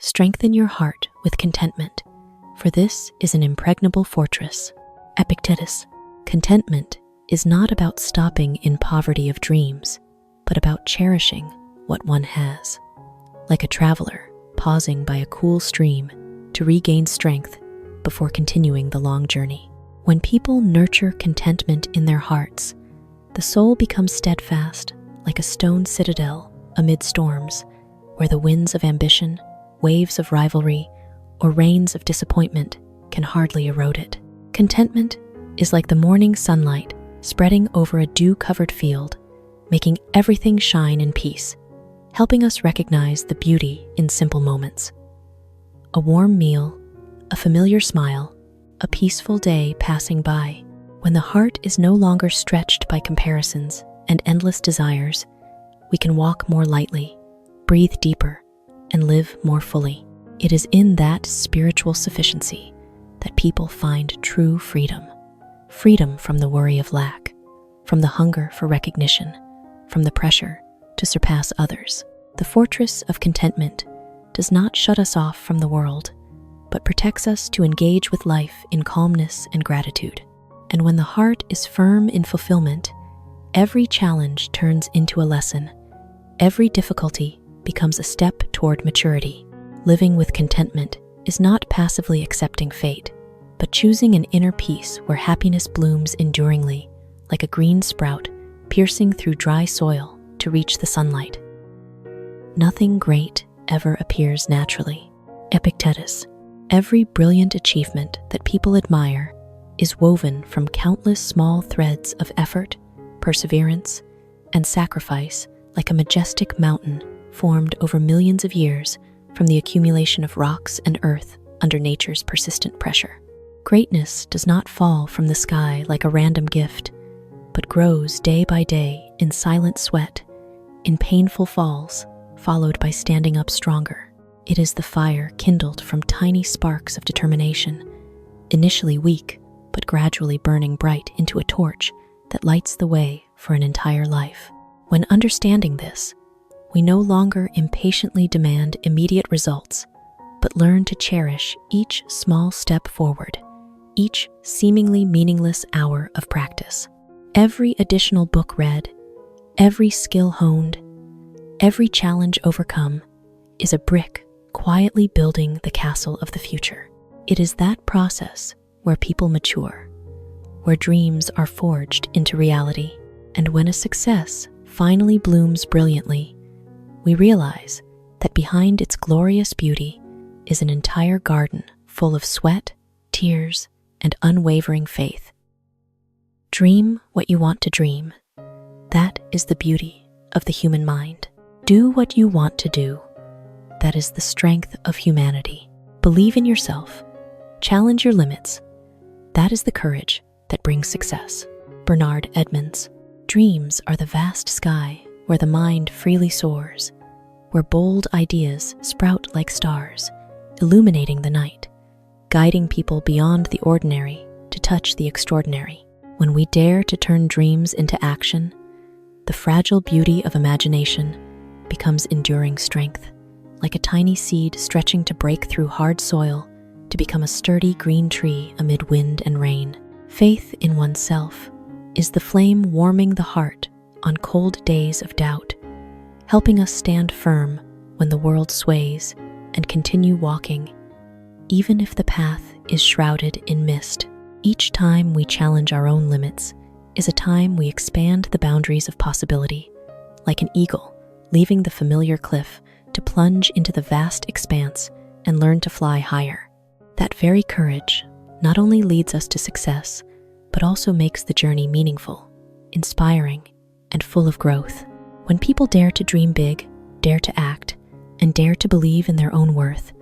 Strengthen your heart with contentment, for this is an impregnable fortress. Epictetus. Contentment is not about stopping in poverty of dreams, but about cherishing what one has. Like a traveler pausing by a cool stream to regain strength before continuing the long journey. When people nurture contentment in their hearts, the soul becomes steadfast like a stone citadel amid storms, where the winds of ambition, waves of rivalry, or rains of disappointment can hardly erode it. Contentment is like the morning sunlight spreading over a dew-covered field, making everything shine in peace, helping us recognize the beauty in simple moments. A warm meal, a familiar smile, a peaceful day passing by. When the heart is no longer stretched by comparisons and endless desires, we can walk more lightly, breathe deeper, and live more fully. It is in that spiritual sufficiency that people find true freedom. Freedom from the worry of lack, from the hunger for recognition, from the pressure to surpass others. The fortress of contentment does not shut us off from the world, but protects us to engage with life in calmness and gratitude. And when the heart is firm in fulfillment, every challenge turns into a lesson. Every difficulty becomes a step toward maturity. Living with contentment is not passively accepting fate, but choosing an inner peace where happiness blooms enduringly, like a green sprout piercing through dry soil to reach the sunlight. Nothing great ever appears naturally. Epictetus. Every brilliant achievement that people admire is woven from countless small threads of effort, perseverance, and sacrifice, like a majestic mountain formed over millions of years from the accumulation of rocks and earth under nature's persistent pressure. Greatness does not fall from the sky like a random gift, but grows day by day in silent sweat, in painful falls, followed by standing up stronger. It is the fire kindled from tiny sparks of determination, initially weak, but gradually burning bright into a torch that lights the way for an entire life. When understanding this, we no longer impatiently demand immediate results, but learn to cherish each small step forward, each seemingly meaningless hour of practice. Every additional book read, every skill honed, every challenge overcome is a brick quietly building the castle of the future. It is that process where people mature, where dreams are forged into reality, and when a success finally blooms brilliantly, we realize that behind its glorious beauty is an entire garden full of sweat, tears, and unwavering faith. Dream what you want to dream. That is the beauty of the human mind. Do what you want to do. That is the strength of humanity. Believe in yourself. Challenge your limits. That is the courage that brings success. Bernard Edmonds. Dreams are the vast sky where the mind freely soars, where bold ideas sprout like stars, illuminating the night, guiding people beyond the ordinary to touch the extraordinary. When we dare to turn dreams into action, the fragile beauty of imagination becomes enduring strength, like a tiny seed stretching to break through hard soil to become a sturdy green tree amid wind and rain. Faith in oneself is the flame warming the heart on cold days of doubt, helping us stand firm when the world sways and continue walking, even if the path is shrouded in mist. Each time we challenge our own limits is a time we expand the boundaries of possibility, like an eagle leaving the familiar cliff to plunge into the vast expanse and learn to fly higher. That very courage not only leads us to success, but also makes the journey meaningful, inspiring, and full of growth. When people dare to dream big, dare to act, and dare to believe in their own worth,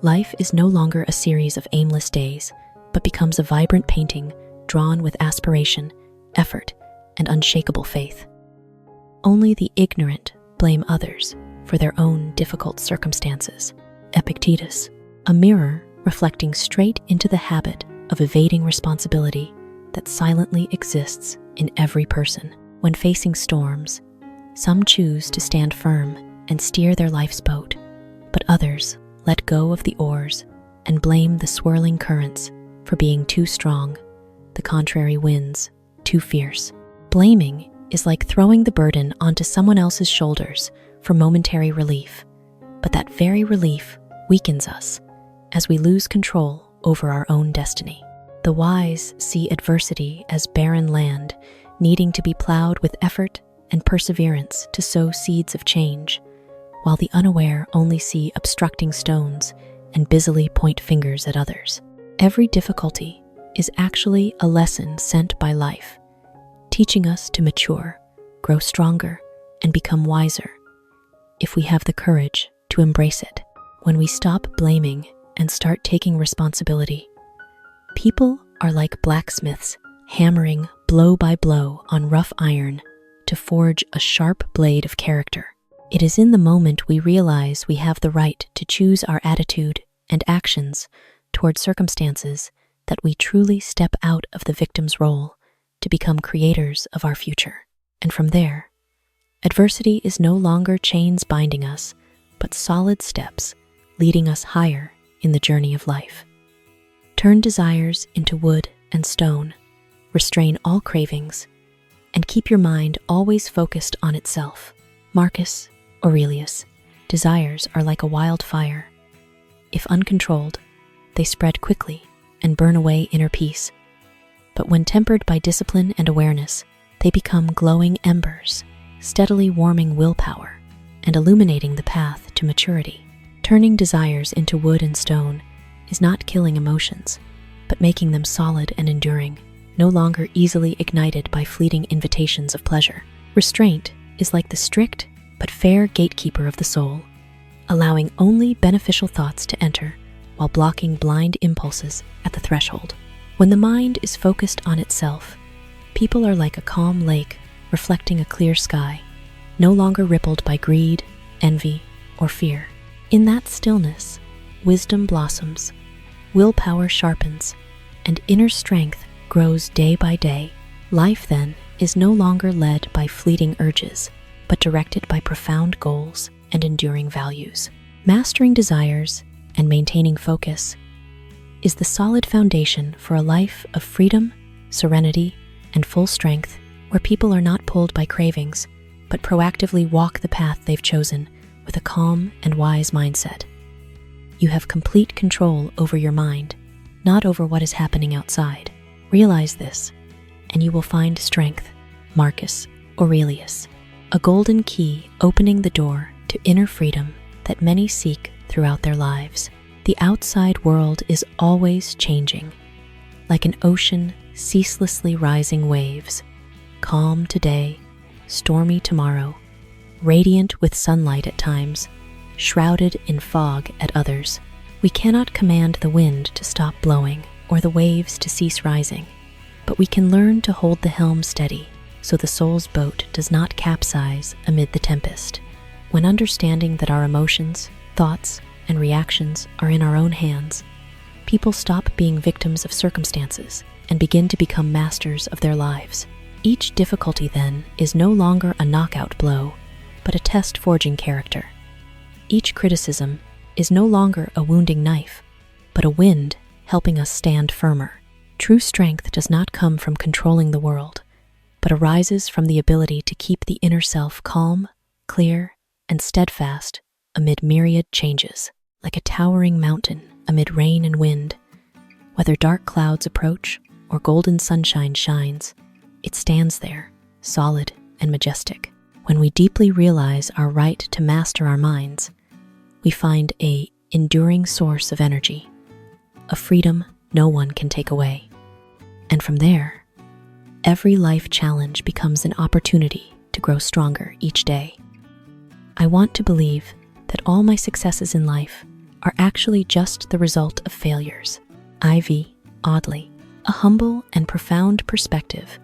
life is no longer a series of aimless days, but becomes a vibrant painting drawn with aspiration, effort, and unshakable faith. Only the ignorant blame others for their own difficult circumstances. Epictetus. A mirror reflecting straight into the habit of evading responsibility that silently exists in every person. When facing storms, some choose to stand firm and steer their life's boat, but others let go of the oars, and blame the swirling currents for being too strong, the contrary winds too fierce. Blaming is like throwing the burden onto someone else's shoulders for momentary relief, but that very relief weakens us as we lose control over our own destiny. The wise see adversity as barren land, needing to be plowed with effort and perseverance to sow seeds of change, while the unaware only see obstructing stones and busily point fingers at others. Every difficulty is actually a lesson sent by life, teaching us to mature, grow stronger, and become wiser, if we have the courage to embrace it. When we stop blaming and start taking responsibility, people are like blacksmiths hammering blow by blow on rough iron to forge a sharp blade of character. It is in the moment we realize we have the right to choose our attitude and actions toward circumstances that we truly step out of the victim's role to become creators of our future. And from there, adversity is no longer chains binding us, but solid steps leading us higher in the journey of life. Turn desires into wood and stone, restrain all cravings, and keep your mind always focused on itself. Marcus Aurelius, desires are like a wildfire. If uncontrolled, they spread quickly and burn away inner peace. But when tempered by discipline and awareness, they become glowing embers, steadily warming willpower and illuminating the path to maturity. Turning desires into wood and stone is not killing emotions, but making them solid and enduring, no longer easily ignited by fleeting invitations of pleasure. Restraint is like the strict but fair gatekeeper of the soul, allowing only beneficial thoughts to enter while blocking blind impulses at the threshold. When the mind is focused on itself, people are like a calm lake reflecting a clear sky, no longer rippled by greed, envy, or fear. In that stillness, wisdom blossoms, willpower sharpens, and inner strength grows day by day. Life, then, is no longer led by fleeting urges, but directed by profound goals and enduring values. Mastering desires and maintaining focus is the solid foundation for a life of freedom, serenity, and full strength, where people are not pulled by cravings, but proactively walk the path they've chosen with a calm and wise mindset. You have complete control over your mind, not over what is happening outside. Realize this, and you will find strength. Marcus Aurelius, a golden key opening the door to inner freedom that many seek throughout their lives. The outside world is always changing, like an ocean ceaselessly rising waves, calm today, stormy tomorrow, radiant with sunlight at times, shrouded in fog at others. We cannot command the wind to stop blowing or the waves to cease rising, but we can learn to hold the helm steady so the soul's boat does not capsize amid the tempest. When understanding that our emotions, thoughts, and reactions are in our own hands, people stop being victims of circumstances and begin to become masters of their lives. Each difficulty, then, is no longer a knockout blow, but a test forging character. Each criticism is no longer a wounding knife, but a wind helping us stand firmer. True strength does not come from controlling the world, but arises from the ability to keep the inner self calm, clear, and steadfast amid myriad changes. Like a towering mountain amid rain and wind, whether dark clouds approach or golden sunshine shines, it stands there, solid and majestic. When we deeply realize our right to master our minds, we find an enduring source of energy, a freedom no one can take away. And from there, every life challenge becomes an opportunity to grow stronger each day. I want to believe that all my successes in life are actually just the result of failures. Yvie Oddly, a humble and profound perspective,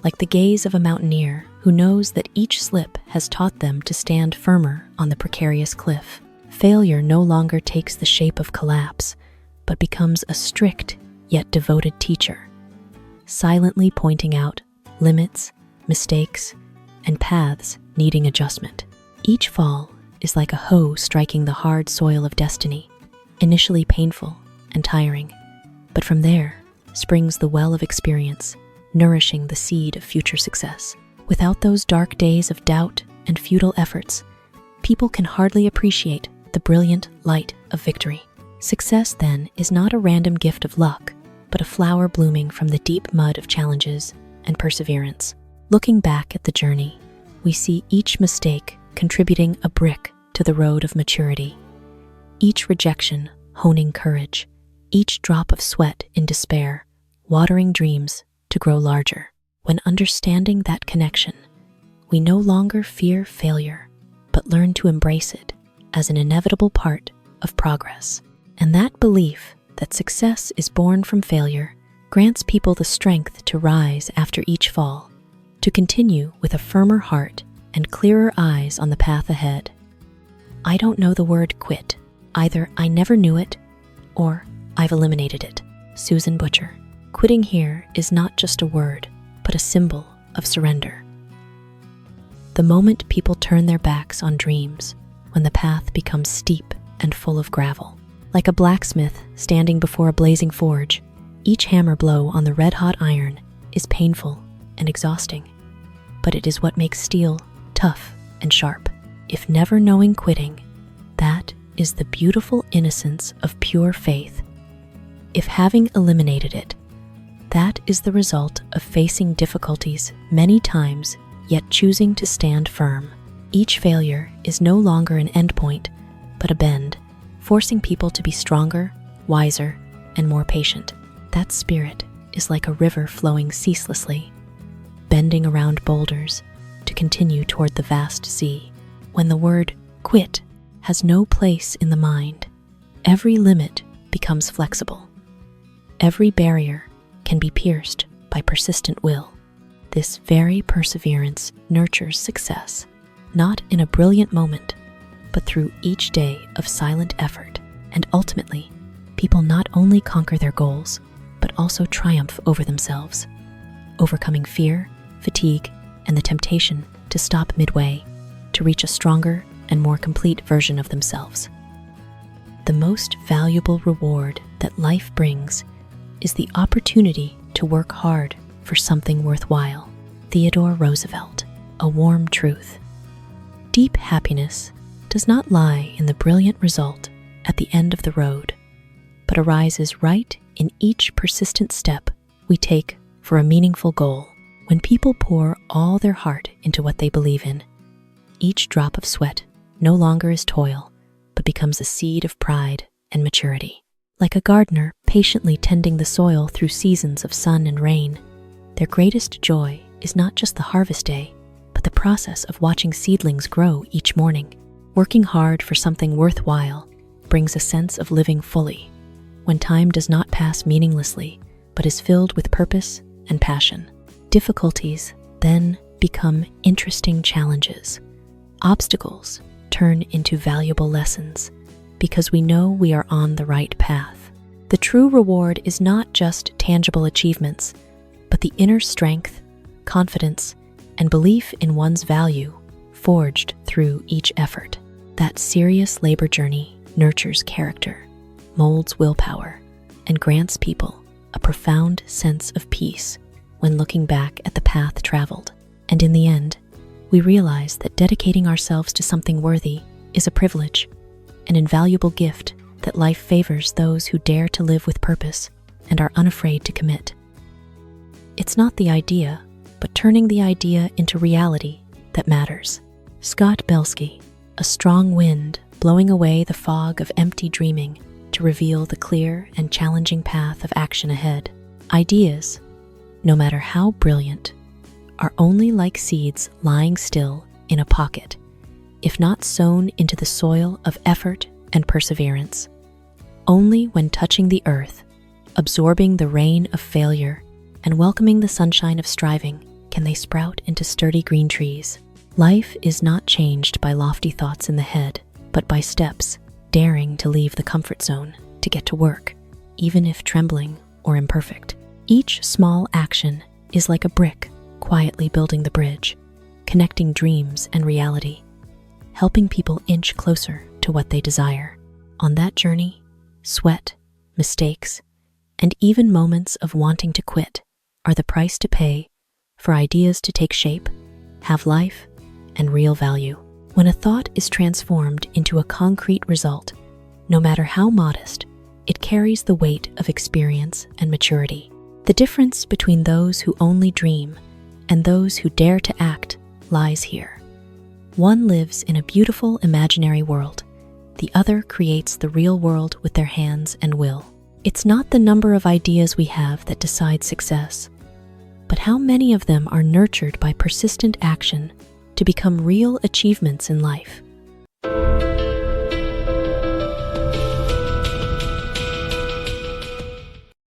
like the gaze of a mountaineer who knows that each slip has taught them to stand firmer on the precarious cliff. Failure no longer takes the shape of collapse, but becomes a strict yet devoted teacher, silently pointing out limits, mistakes, and paths needing adjustment. Each fall is like a hoe striking the hard soil of destiny, initially painful and tiring, but from there springs the well of experience, nourishing the seed of future success. Without those dark days of doubt and futile efforts, people can hardly appreciate the brilliant light of victory. Success, then, is not a random gift of luck, but a flower blooming from the deep mud of challenges and perseverance. Looking back at the journey, we see each mistake contributing a brick to the road of maturity, each rejection honing courage, each drop of sweat in despair watering dreams to grow larger. When understanding that connection, we no longer fear failure, but learn to embrace it as an inevitable part of progress. And that belief that success is born from failure grants people the strength to rise after each fall, to continue with a firmer heart and clearer eyes on the path ahead. I don't know the word quit. Either I never knew it, or I've eliminated it. Susan Butcher. Quitting here is not just a word, but a symbol of surrender. The moment people turn their backs on dreams, when the path becomes steep and full of gravel. Like a blacksmith standing before a blazing forge, each hammer blow on the red-hot iron is painful and exhausting, but it is what makes steel tough and sharp. If never knowing quitting, that is the beautiful innocence of pure faith. If having eliminated it, that is the result of facing difficulties many times, yet choosing to stand firm. Each failure is no longer an endpoint, but a bend, forcing people to be stronger, wiser, and more patient. That spirit is like a river flowing ceaselessly, bending around boulders to continue toward the vast sea. When the word quit has no place in the mind, every limit becomes flexible. Every barrier can be pierced by persistent will. This very perseverance nurtures success, not in a brilliant moment, but through each day of silent effort. And ultimately, people not only conquer their goals, but also triumph over themselves, overcoming fear, fatigue, and the temptation to stop midway, to reach a stronger and more complete version of themselves. The most valuable reward that life brings is the opportunity to work hard for something worthwhile. Theodore Roosevelt. A warm truth. Deep happiness does not lie in the brilliant result at the end of the road, but arises right in each persistent step we take for a meaningful goal. When people pour all their heart into what they believe in, each drop of sweat no longer is toil, but becomes a seed of pride and maturity. Like a gardener patiently tending the soil through seasons of sun and rain, their greatest joy is not just the harvest day, but the process of watching seedlings grow each morning. Working hard for something worthwhile brings a sense of living fully, when time does not pass meaninglessly, but is filled with purpose and passion. Difficulties then become interesting challenges. Obstacles turn into valuable lessons, because we know we are on the right path. The true reward is not just tangible achievements, but the inner strength, confidence, and belief in one's value forged through each effort. That serious labor journey nurtures character, molds willpower, and grants people a profound sense of peace when looking back at the path traveled. And in the end, we realize that dedicating ourselves to something worthy is a privilege, an invaluable gift that life favors those who dare to live with purpose and are unafraid to commit. It's not the idea, but turning the idea into reality that matters. Scott Belsky. A strong wind blowing away the fog of empty dreaming to reveal the clear and challenging path of action ahead. Ideas, no matter how brilliant, are only like seeds lying still in a pocket, if not sown into the soil of effort and perseverance. Only when touching the earth, absorbing the rain of failure, and welcoming the sunshine of striving, can they sprout into sturdy green trees. Life is not changed by lofty thoughts in the head, but by steps, daring to leave the comfort zone to get to work, even if trembling or imperfect. Each small action is like a brick quietly building the bridge, connecting dreams and reality, helping people inch closer to what they desire. On that journey, sweat, mistakes, and even moments of wanting to quit are the price to pay for ideas to take shape, have life, and real value. When a thought is transformed into a concrete result, no matter how modest, it carries the weight of experience and maturity. The difference between those who only dream and those who dare to act lies here. One lives in a beautiful imaginary world. The other creates the real world with their hands and will. It's not the number of ideas we have that decides success, but how many of them are nurtured by persistent action to become real achievements in life.